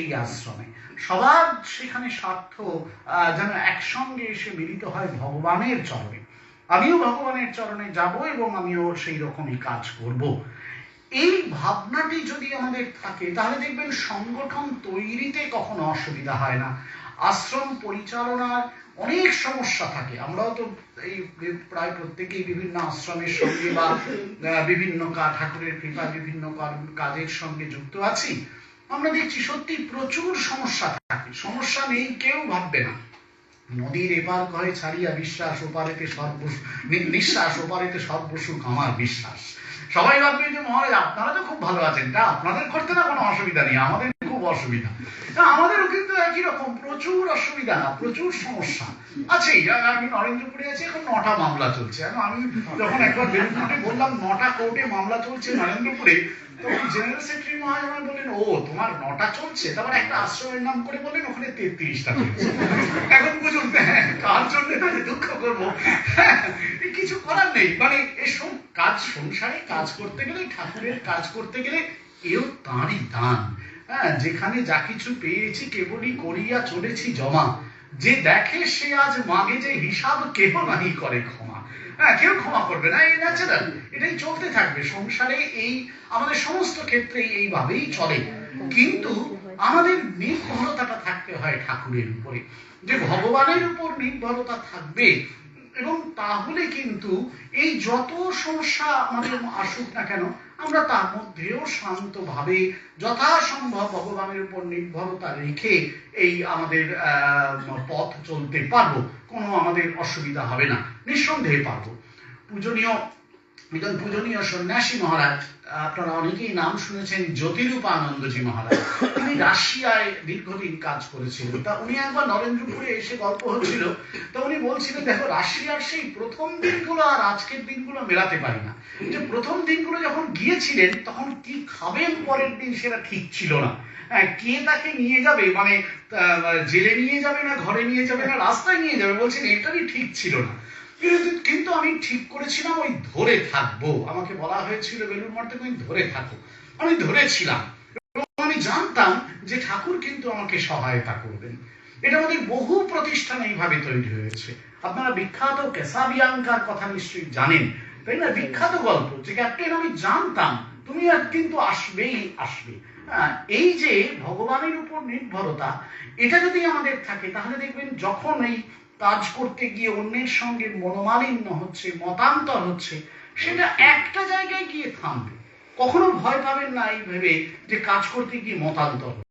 এই আশ্রমে সবার সেখানে স্বার্থ যেন একসঙ্গে এসে মিলিত হয় ভগবানের চরণে। আমিও ভগবানের চরণে যাব এবং আমিও সেই রকমই কাজ করব। এই ভাবনাটি যদি আমাদের থাকে তাহলে দেখবেন সংগঠন তৈরিতে কখনো অসুবিধা হয় না। আশ্রম পরিচালনার অনেক সমস্যা থাকে, আমরাও তো এই প্রায় প্রত্যেকেই বিভিন্ন আশ্রমের সঙ্গে বা বিভিন্ন ঠাকুরের কৃপায় বিভিন্ন কাজের সঙ্গে যুক্ত আছি। আমরা দেখছি সত্যি প্রচুর সমস্যা থাকে, সমস্যা নেই কেউ ভাববে না। নদীর এপার কহে ছাড়িয়া বিশ্বাস ওপারেতে নিঃশ্বাস ওপারেতে সর্বসুখ আমার বিশ্বাস। সবাই ভাববে যে মহারাজ আপনারা তো খুব ভালো আছেন, তা আপনাদের করতে না কোনো অসুবিধা নেই, আমাদের খুব অসুবিধা। আমাদেরও কিন্তু একই রকম প্রচুর অসুবিধা, প্রচুর সমস্যা আছে। আমি নরেন্দ্রপুরে আছি, এখন 9টা মামলা চলছে। আমি যখন একবার বেলুনঘাটে বললাম 9টা কোর্টে মামলা চলছে নরেন্দ্রপুরে, তখন জেনারেল সেক্রেটারি মহাশয় আমায় বললেন, ও তোমার 9টা চলছে, তারপর একটা আশ্রমের নাম করে বললেন ওখানে 33টা চলছে। এখন বুঝুন কার জন্য দুঃখ করবো, কিছু করার নেই। মানে এসব কাজ, সংসারে কাজ করতে গেলে, ঠাকুরের কাজ করতে গেলে এও তাঁরই দান। যেখানে যা কিছু পেয়েছি কেবলই করিয়া চলেছি জমা, যে দেখে সে আজ মাগে যে হিসাব কেহ নাহি করে ক্ষমা। কেউ ক্ষমা করবে না, এই ন্যাচারাল, এটাই চলতে থাকবে সংসারে। এই আমাদের সমস্ত ক্ষেত্রে এইভাবেই চলে। কিন্তু আমাদের নির্ভরতাটা থাকতে হয় ঠাকুরের উপরে, যে ভগবানের উপর নির্ভরতা থাকবে, এবং তাহলে কিন্তু এই যত সমস্যা আমাদের আসুক না কেন আমরা তার মধ্যেও শান্তভাবে যথাসম্ভব ভগবানের উপর নির্ভরতা রেখে এই আমাদের পথ চলতে পারবো। কোনো আমাদের অসুবিধা হবে না, নিঃসন্দেহে পারবো। পূজনীয় সন্ন্যাসী মহারাজ, আপনারা অনেকেই নাম শুনেছেন, জ্যোতিরূপানন্দজি মহারাজ। উনি রাশিয়ায় দীর্ঘদিন কাজ করেছিলেন। তা উনি একবার নরেন্দ্রপুরে এসে গল্প হচ্ছিল, তো উনি বলছিলেন, দেখো রাশিয়ার সেই প্রথম দিনগুলো আর আজকের দিনগুলো মেলাতে পারি না। যে প্রথম দিনগুলো যখন গিয়েছিলেন তখন কি খাবেন পরের দিন সেটা ঠিক ছিল না। কে তাকে নিয়ে যাবে, মানে জেলে নিয়ে যাবে না ঘরে নিয়ে যাবে না রাস্তায় নিয়ে যাবে, বলছেন এটারই ঠিক ছিল না। কিন্তু আমি ঠিক করেছিলাম ওই ধরে থাকবো। আমাকে বলা হয়েছিল বেলুর মঠ থেকে ধরে থাকো, আমি ধরেছিলাম। আমি জানতাম যে ঠাকুর কিন্তু আমাকে সহায়তা করবেন। এটা আমাদের বহু প্রতিষ্ঠান এইভাবে তৈরি হয়েছে। আপনারা বিখ্যাত ক্যাসাবিয়াঙ্কার কথা নিশ্চয়ই জানেন, তাই না? বিখ্যাত গল্প, যে ক্যাপ্টেন আমি জানতাম তুমি আর কিন্তু আসবেই আসবে। এই যে ভগবানের উপর নির্ভরতা, এটা যদি আমাদের থাকে তাহলে দেখবেন যখন এই কাজ করতে গিয়ে অন্যের সঙ্গে মনোমালিন্য হচ্ছে, মতান্তর হচ্ছে, সেটা একটা জায়গায় গিয়ে থামবে। কখনো ভয় পাবেন না এই ভেবে যে কাজ করতে গিয়ে মতান্তর